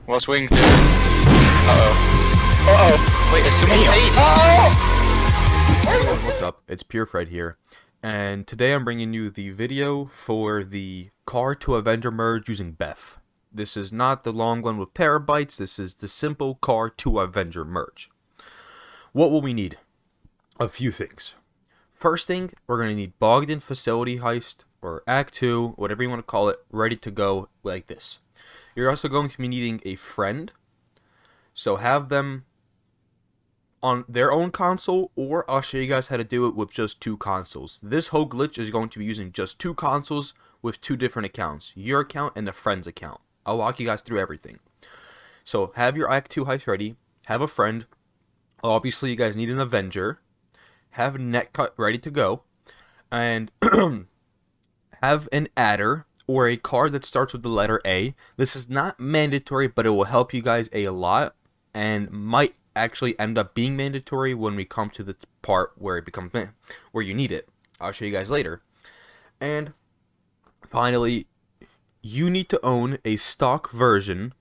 What's Wings doing? Uh-oh. Uh-oh. Wait, is someone paid? Uh-oh! What's up? It's PureFred here. And today I'm bringing you the video for the car to Avenger merge using BEFF. This is not the long one with terabytes. This is the simple car to Avenger merge. What will we need? A few things. First thing, we're going to need Bogdan Facility Heist, or Act 2, whatever you want to call it, ready to go like this. You're also going to be needing a friend. So have them on their own console, or I'll show you guys how to do it with just 2 consoles. This whole glitch is going to be using just 2 consoles with 2 different accounts. Your account and a friend's account. I'll walk you guys through everything. So have your Act 2 heist ready. Have a friend. Obviously you guys need an Avenger. Have a netcut ready to go. And have an adder or a card that starts with the letter A. This is not mandatory, but it will help you guys a lot. And might actually end up being mandatory when we come to the part where it becomes where you need it. I'll show you guys later. And finally, you need to own a stock version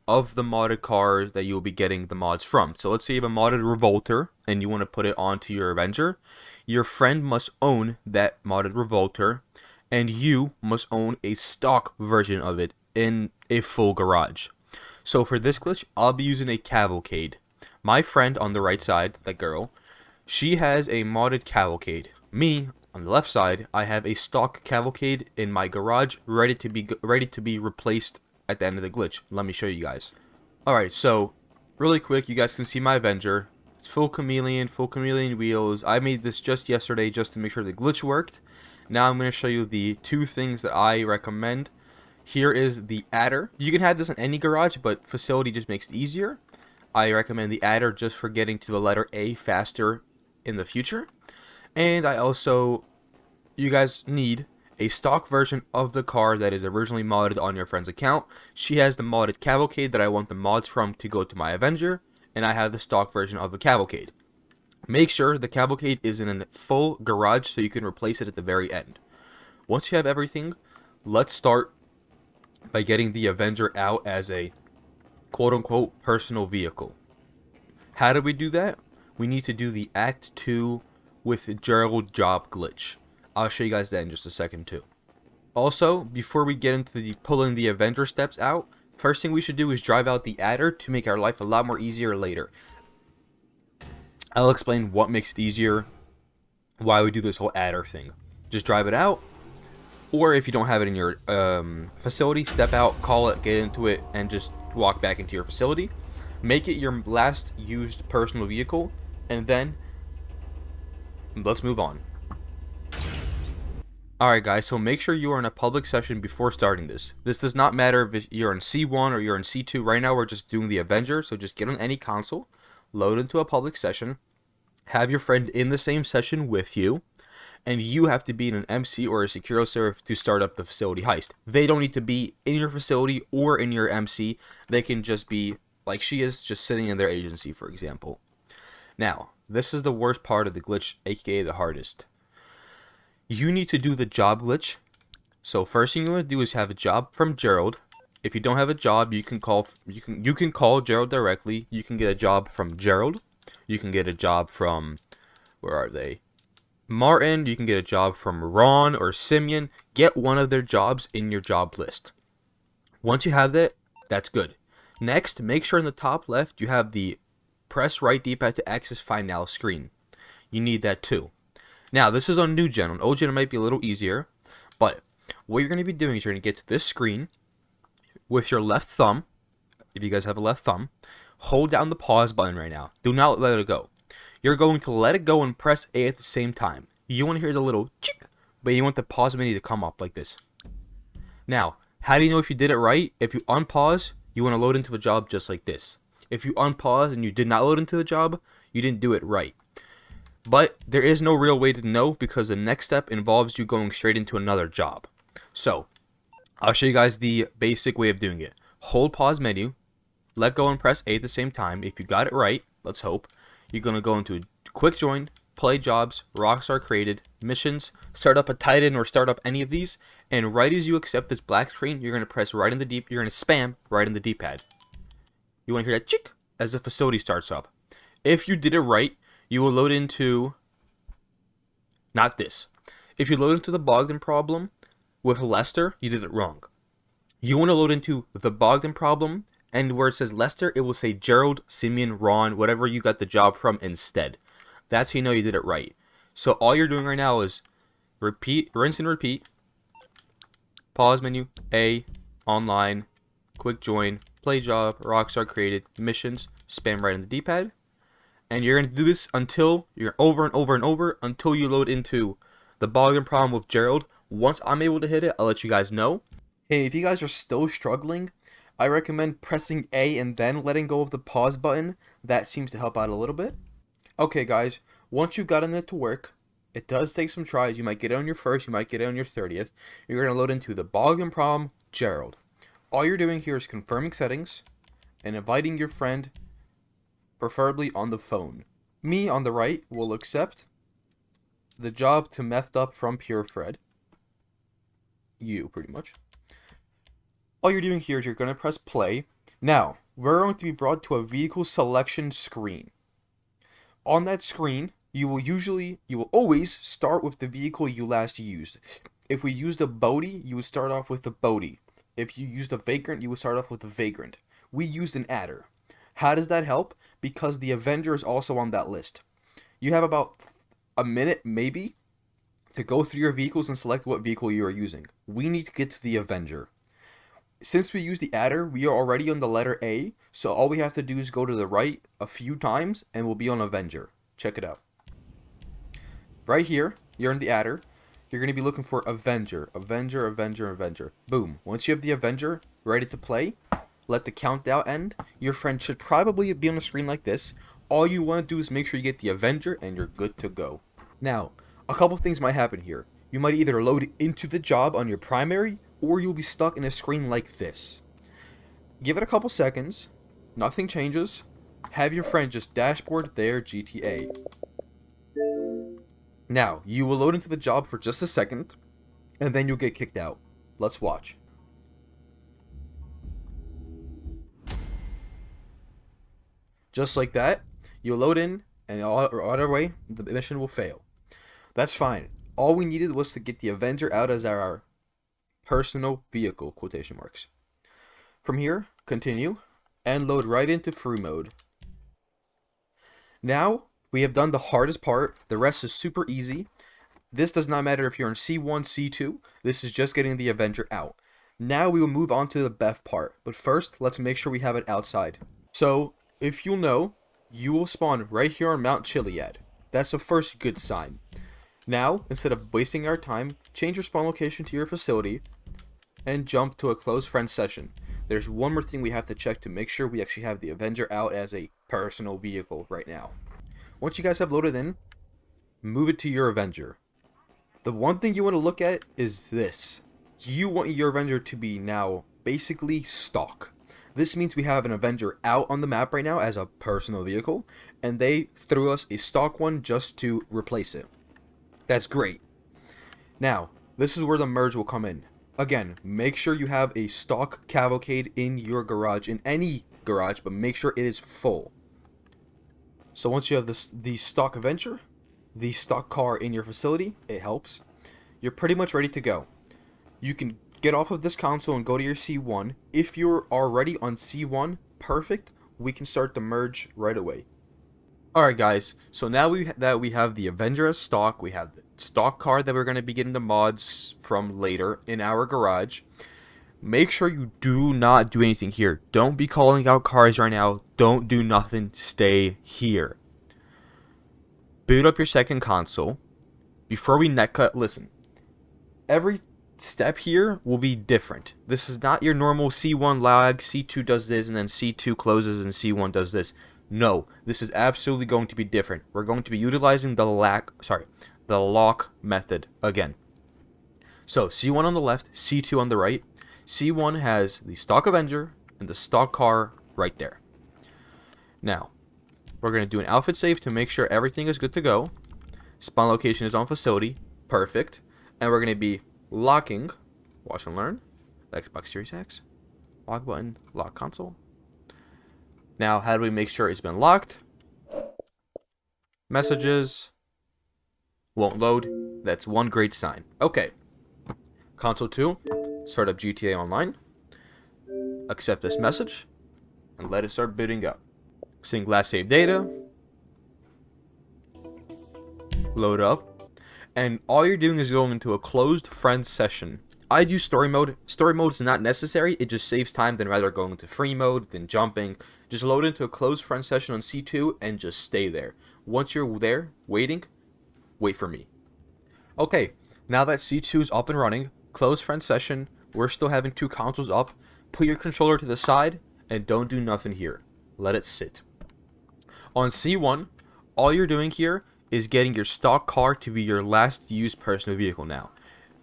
of the modded car that you'll be getting the mods from. So let's say you have a modded Revolter and you want to put it onto your Avenger. Your friend must own that modded Revolter, and you must own a stock version of it in a full garage. So for this glitch, I'll be using a Cavalcade. My friend on the right side, that girl, she has a modded Cavalcade. Me, on the left side, I have a stock Cavalcade in my garage, ready to be replaced at the end of the glitch. Let me show you guys. Alright, so really quick, you guys can see my Avenger. It's full chameleon wheels. I made this just yesterday just to make sure the glitch worked. Now I'm going to show you the 2 things that I recommend. Here is the adder. You can have this in any garage, but facility just makes it easier. I recommend the adder just for getting to the letter A faster in the future. And you guys need a stock version of the car that is originally modded on your friend's account. She has the modded Cavalcade that I want the mods from to go to my Avenger, and I have the stock version of the Cavalcade. Make sure the Cavalcade is in a full garage so you can replace it at the very end. Once you have everything, let's start by getting the Avenger out as a quote-unquote personal vehicle. How do we do that? We need to do the Act 2 with Gerald job glitch. I'll show you guys that in just a second too. Also, before we get into the pulling the Avenger steps out, first thing we should do is drive out the adder to make our life a lot more easier later. I'll explain what makes it easier, why we do this whole adder thing. Just drive it out, or if you don't have it in your facility, step out, call it, get into it, and just walk back into your facility. Make it your last used personal vehicle, and then let's move on. Alright guys, so make sure you are in a public session before starting this. This does not matter if you're in C1 or you're in C2. Right now we're just doing the Avenger, so just get on any console, load into a public session, have your friend in the same session with you, and you have to be in an MC or a secure server to start up the facility heist. They don't need to be in your facility or in your MC. They can just be, like she is, just sitting in their agency, for example. Now, this is the worst part of the glitch, aka the hardest. You need to do the job glitch. So first thing you want to do is have a job from Gerald. If you don't have a job, you can call Gerald directly. You can get a job from Gerald. You can get a job from, where are they? Martin. You can get a job from Ron or Simeon. Get one of their jobs in your job list. Once you have that, that's good. Next, make sure in the top left you have the press right d-pad to access Find Now screen. You need that too. Now, this is on new gen. On old gen, it might be a little easier. But what you're going to be doing is you're going to get to this screen with your left thumb. If you guys have a left thumb, hold down the pause button right now. Do not let it go. You're going to let it go and press A at the same time. You want to hear the little chick, but you want the pause menu to come up like this. Now, how do you know if you did it right? If you unpause, you want to load into a job just like this. If you unpause and you did not load into the job, you didn't do it right. But there is no real way to know because the next step involves you going straight into another job. So, I'll show you guys the basic way of doing it. Hold pause menu, let go and press A at the same time. If you got it right, let's hope, you're going to go into quick join, play jobs, Rockstar created, missions, start up a Titan or start up any of these, and right as you accept this black screen, you're going to press right in the you're going to spam right in the D-pad. You want to hear that chick as the facility starts up. If you did it right, you will load into, not this. If you load into the Bogdan Problem with Lester, you did it wrong. You want to load into the Bogdan Problem, and where it says Lester, it will say Gerald, Simeon, Ron, whatever you got the job from instead. That's how you know you did it right. So all you're doing right now is repeat, rinse and repeat. Pause menu, A, online, quick join, play job, Rockstar created, missions, spam right in the D-pad. And you're going to do this until you're over and over and over until you load into the Bogdan Problem with Gerald. Once I'm able to hit it, I'll let you guys know. Hey, if you guys are still struggling, I recommend pressing A and then letting go of the pause button. That seems to help out a little bit. Okay guys, once you've gotten it to work, it does take some tries. You might get it on your first, you might get it on your 30th. You're going to load into the Bogdan Problem Gerald. All you're doing here is confirming settings and inviting your friend, preferably on the phone. Me on the right will accept the job to meth up from PureFred. You, pretty much. All you're doing here is you're going to press play. Now, we're going to be brought to a vehicle selection screen. On that screen, you will always start with the vehicle you last used. If we used a Bodie, you would start off with the Bodie. If you used a Vagrant, you would start off with the Vagrant. We used an adder. How does that help? Because the Avenger is also on that list. You have about a minute, maybe, to go through your vehicles and select what vehicle you are using. We need to get to the Avenger. Since we use the adder, we are already on the letter A, so all we have to do is go to the right a few times and we'll be on Avenger. Check it out. Right here, you're in the adder. You're going to be looking for Avenger, Avenger, Avenger, Avenger. Boom. Once you have the Avenger ready to play, let the countdown end. Your friend should probably be on a screen like this. All you want to do is make sure you get the Avenger and you're good to go. Now, a couple things might happen here. You might either load into the job on your primary, or you'll be stuck in a screen like this. Give it a couple seconds. Nothing changes. Have your friend just dashboard their GTA. Now, you will load into the job for just a second, and then you'll get kicked out. Let's watch. Just like that, you'll load in, and either way, the mission will fail. That's fine. All we needed was to get the Avenger out as our personal vehicle, quotation marks. From here, continue, and load right into free mode. Now, we have done the hardest part. The rest is super easy. This does not matter if you're in C1, C2. This is just getting the Avenger out. Now we will move on to the BEFF part. But first, let's make sure we have it outside. So, if you'll know, you will spawn right here on Mount Chiliad. That's the first good sign. Now, instead of wasting our time, change your spawn location to your facility and jump to a close friend session. There's one more thing we have to check to make sure we actually have the Avenger out as a personal vehicle right now. Once you guys have loaded in, move it to your Avenger. The one thing you want to look at is this. You want your Avenger to be now basically stock. This means we have an Avenger out on the map right now as a personal vehicle, and they threw us a stock one just to replace it. That's great. Now, this is where the merge will come in. Again, make sure you have a stock Cavalcade in your garage, in any garage, but make sure it is full. So once you have the stock Avenger, the stock car in your facility, it helps. You're pretty much ready to go. You can get off of this console and go to your C1. If you're already on C1, perfect. We can start the merge right away. Alright guys, so now we have the Avenger as stock, we have the stock car that we're going to be getting the mods from later in our garage. Make sure you do not do anything here. Don't be calling out cars right now. Don't do nothing. Stay here. Boot up your second console. Before we netcut, listen. Every step here will be different. This is not your normal C1 lag, C2 does this, and then C2 closes and C1 does this. No, this is absolutely going to be different. We're going to be utilizing the lock method again. So C1 on the left, C2 on the right. C1 has the stock Avenger and the stock car right there. Now, we're going to do an outfit save to make sure everything is good to go. Spawn location is on facility. Perfect. And we're going to be locking, watch and learn, Xbox Series X, lock button, lock console. Now, how do we make sure it's been locked? Messages. Won't load. That's one great sign. Okay. Console 2. Start up GTA Online. Accept this message. And let it start booting up. Sync last saved data. Load up. And all you're doing is going into a closed friend session. I'd use story mode. Story mode is not necessary. It just saves time than rather going into free mode, than jumping. Just load into a closed friend session on C2 and just stay there. Once you're there, waiting, wait for me. Okay, now that C2 is up and running, closed friend session, we're still having 2 consoles up. Put your controller to the side and don't do nothing here. Let it sit. On C1, all you're doing here is getting your stock car to be your last used personal vehicle now.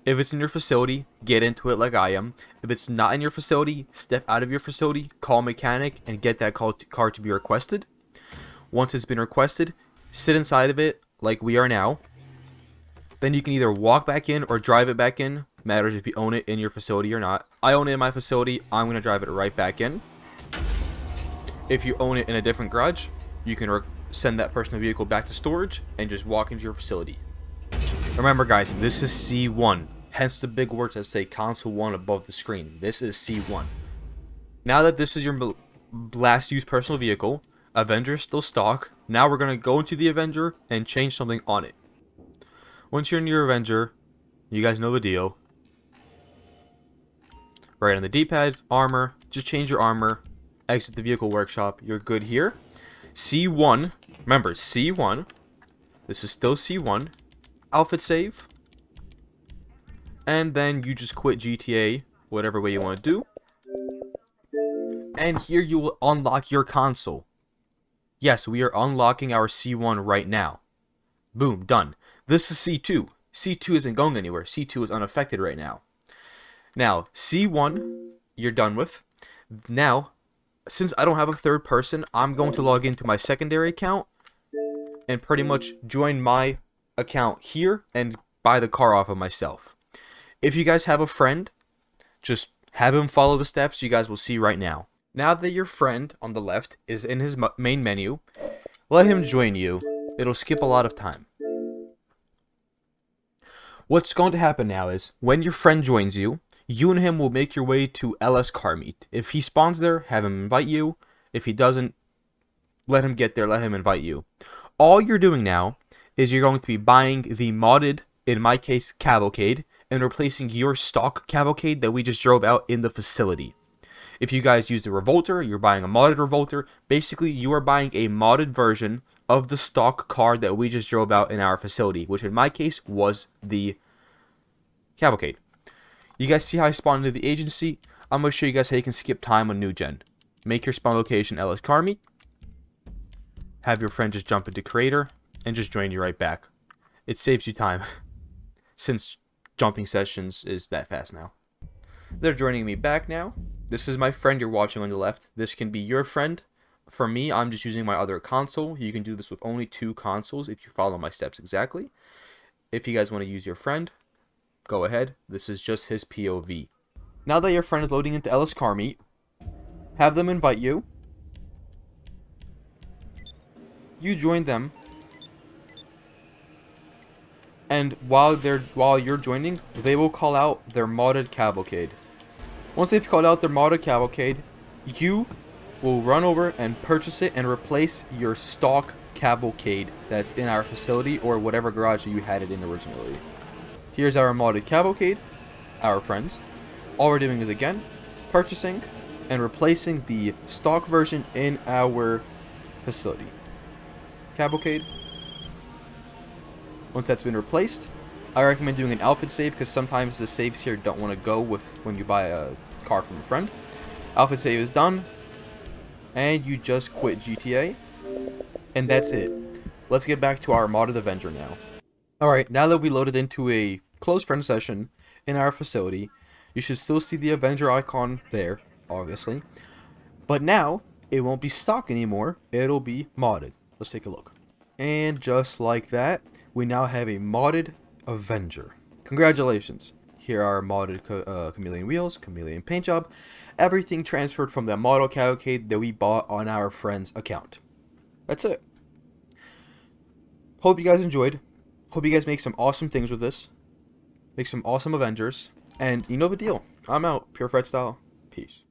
If it's in your facility, get into it like I am. If it's not in your facility, step out of your facility, call a mechanic, and get that car to be requested. Once it's been requested, sit inside of it like we are now. Then you can either walk back in or drive it back in. Matters if you own it in your facility or not. I own it in my facility. I'm going to drive it right back in. If you own it in a different garage, you can send that personal vehicle back to storage and just walk into your facility. Remember guys, this is C1. Hence the big words that say console 1 above the screen. This is C1. Now that this is your last used personal vehicle, Avenger is still stock. Now we're going to go into the Avenger and change something on it. Once you're in your Avenger, you guys know the deal. Right on the D-pad, armor, just change your armor, exit the vehicle workshop, you're good here. C1, remember C1, this is still C1, outfit save. And then you just quit GTA, whatever way you want to do. And here you will unlock your console. Yes, we are unlocking our C1 right now. Boom, done. This is C2. C2 isn't going anywhere. C2 is unaffected right now. Now, C1, you're done with. Now, since I don't have a third person, I'm going to log into my secondary account and pretty much join my account here and buy the car off of myself. If you guys have a friend, just have him follow the steps you guys will see right now. Now that your friend on the left is in his main menu, let him join you. It'll skip a lot of time. What's going to happen now is, when your friend joins you, you and him will make your way to LS Car Meet. If he spawns there, have him invite you. If he doesn't, let him get there, let him invite you. All you're doing now is you're going to be buying the modded, in my case, Cavalcade, and replacing your stock Cavalcade that we just drove out in the facility. If you guys use the Revolter, you're buying a modded Revolter. Basically, you are buying a modded version of the stock car that we just drove out in our facility, which in my case was the Cavalcade. You guys see how I spawned into the agency? I'm going to show you guys how you can skip time on New Gen. Make your spawn location LS Car Meet. Have your friend just jump into Creator and just join you right back. It saves you time since jumping sessions is that fast now. They're joining me back now. This is my friend you're watching on the left. This can be your friend. For me, I'm just using my other console. You can do this with only 2 consoles if you follow my steps exactly. If you guys want to use your friend, go ahead. This is just his POV. Now that your friend is loading into LS Car Meet, have them invite you. You join them. And while you're joining, they will call out their modded Cavalcade. Once they've called out their modded Cavalcade, you will run over and purchase it and replace your stock Cavalcade that's in our facility or whatever garage you had it in originally. Here's our modded Cavalcade, our friends. All we're doing is again purchasing and replacing the stock version in our facility. Cavalcade. Once that's been replaced, I recommend doing an outfit save because sometimes the saves here don't want to go with when you buy a car from a friend. Outfit save is done, and you just quit GTA, and that's it. Let's get back to our modded Avenger now. Alright, now that we loaded into a closed friend session in our facility, you should still see the Avenger icon there, obviously. But now, it won't be stock anymore, it'll be modded. Let's take a look. And just like that, we now have a modded Avenger. Congratulations. Here are modded chameleon wheels, chameleon paint job, everything transferred from the model cavalcade that we bought on our friend's account. That's it. Hope you guys enjoyed. Hope you guys make some awesome things with this. Make some awesome Avengers. And you know the deal. I'm out. PureFred style. Peace.